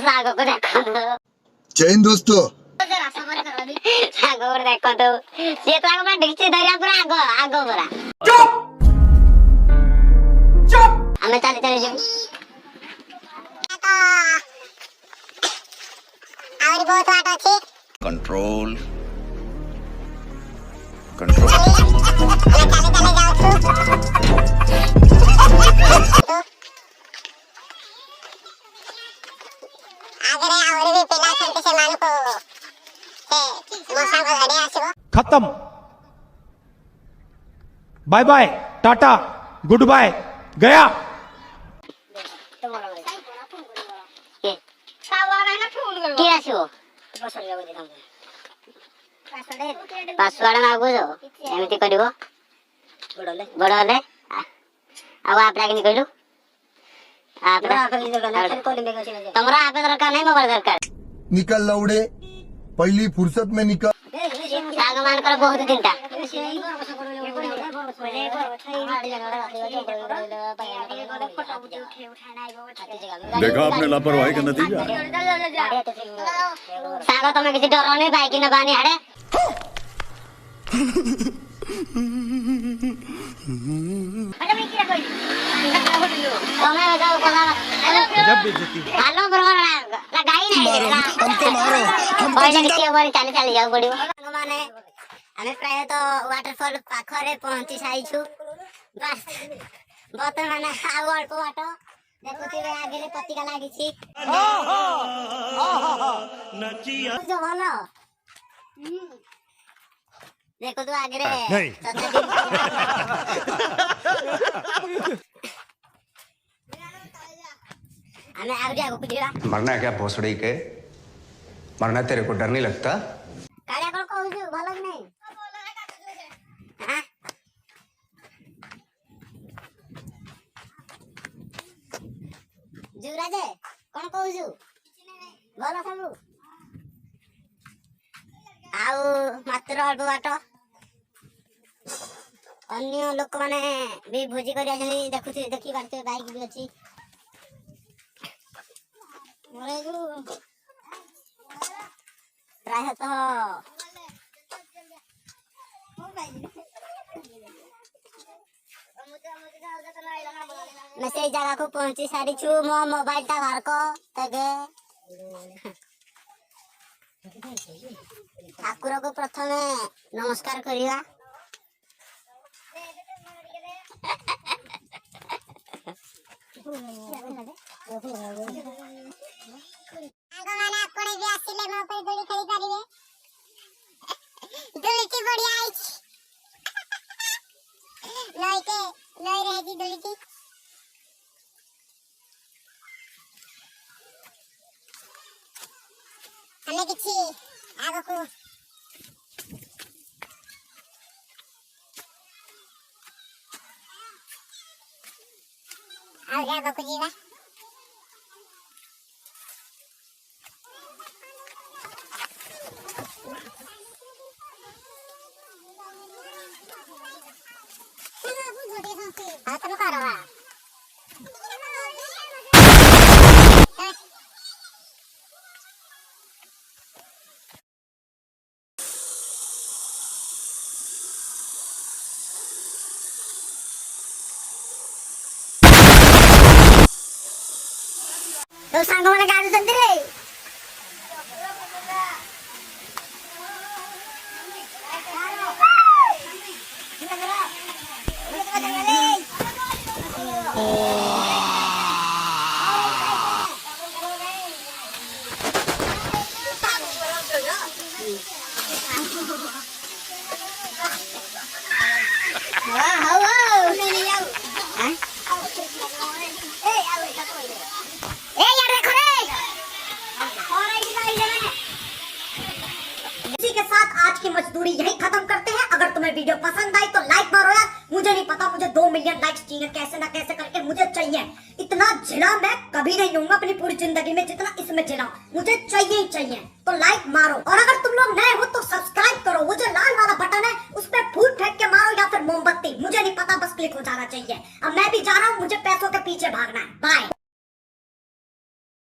Sago को देखो जय हिंद दोस्तों। सागो को देखो तो ये तो आगो डिक्ची धरिया पूरा आगो आगो पूरा चुप चुप हमें चले चले जाओ और बहुत वाट अछि कंट्रोल कंट्रोल चले चले जाओ तू आगरे और भी पिला संत से मान को मौसम को घड़े आसीबो खत्म bye bye tata good bye गया কি আসিব ପାସୱାର୍ଡ ମାଗୁଛ ଏମିତି କରିବ ବଡ ହେଲେ ଆଉ ଆପ୍ କେମିତି କହିଲୁ ତମର ଆପ୍ ଦରକାର ନାହିଁ ମୋବାଇଲ ଦରକାର निकल लौड़े पहली फुर्सत में निकल। ସାଙ୍ଗ ମାନଙ୍କର ବହୁତ ଚିନ୍ତା देखा आपने लापरवाही का नतीजा। ସାଙ୍ଗ ତମେ କିଛି ଡରନି ବାଇକ ନବାନି ହାଡେ ତମେ ଯାଉ କଲା जब बेइज्जती ହାଲୋ ବ୍ରହଣ ଲଗାଇ ନାହିଁ हमको मारो ପଇସା କିଛି ହବନି ଚାଲି ଚାଲି ଯାଉ ପଡିବ ସାଙ୍ଗମାନେ ଆମେ ପ୍ରାୟତଃ ୱାଟରଫଲ ପାଖରେ ପହଞ୍ଚି ସାରିଛୁ ବର୍ତ୍ତମାନ ଆଉ ଅଳ୍ପ ବାଟ ଦେଖୁଥିବେ ଆଗରେ ପତିକା ଲାଗିଛି ଭଲ ଦେଖନ୍ତୁ ଆଗରେ नहीं ଆମେ ଆହୁରି ଆଗକୁ ଯିବା मरना है क्या भोसड़ी के? मरना तेरे को डर नहीं लगता? କାଳିଆ କଣ କହୁଛୁ ଭଲ କି ନାହିଁ ଯୁବରାଜ କଣ କହୁଛୁ ଭଲ ସବୁ ଆଉ ମାତ୍ର ଅଳ୍ପ ବାଟ ଅନ୍ୟ ଲୋକମାନେ ବି ଭୋଜି କରି ଆସିଛନ୍ତି ଦେଖୁଥିବେ ଦେଖି ପାରୁଥିବେ ବାଇକ ବି ଅଛି ପ୍ରାୟତଃ मैं से जगह को पहुंची सारी छु मो मोबाइल टा बाहर को तगे ठाकुर को प्रथमे नमस्कार करिया आगो माने आपने भी आसिले मो पर दोली खेली परिबे दोली की बढ़िया आइछ लय रहेगी दोली की हमें किछि आगो को आगो को जीवा हाँ तुम करो तो सांगो मैंने गाड़ी चलती रे इसी के साथ आज की मजदूरी यही खत्म करते हैं। अगर तुम्हें वीडियो पसंद आई तो लाइक मारो यार। मुझे नहीं पता, मुझे 2 मिलियन लाइक्स चाहिए, कैसे ना कैसे करके मुझे चाहिए। इतना झिला मैं कभी नहीं हूँ अपनी पूरी जिंदगी में जितना इसमें झिला, मुझे चाहिए ही चाहिए। तो लाइक मारो, और अगर तुम लोग नए हो तो सब्सक्राइब करो। वो जो लाल वाला बटन है उस पर फूल फेंक के मारो या फिर मोमबत्ती, मुझे नहीं पता, बस क्लिक हो जाना चाहिए। अब मैं भी जा रहा हूँ, मुझे पैसों के पीछे भागना है। बाय।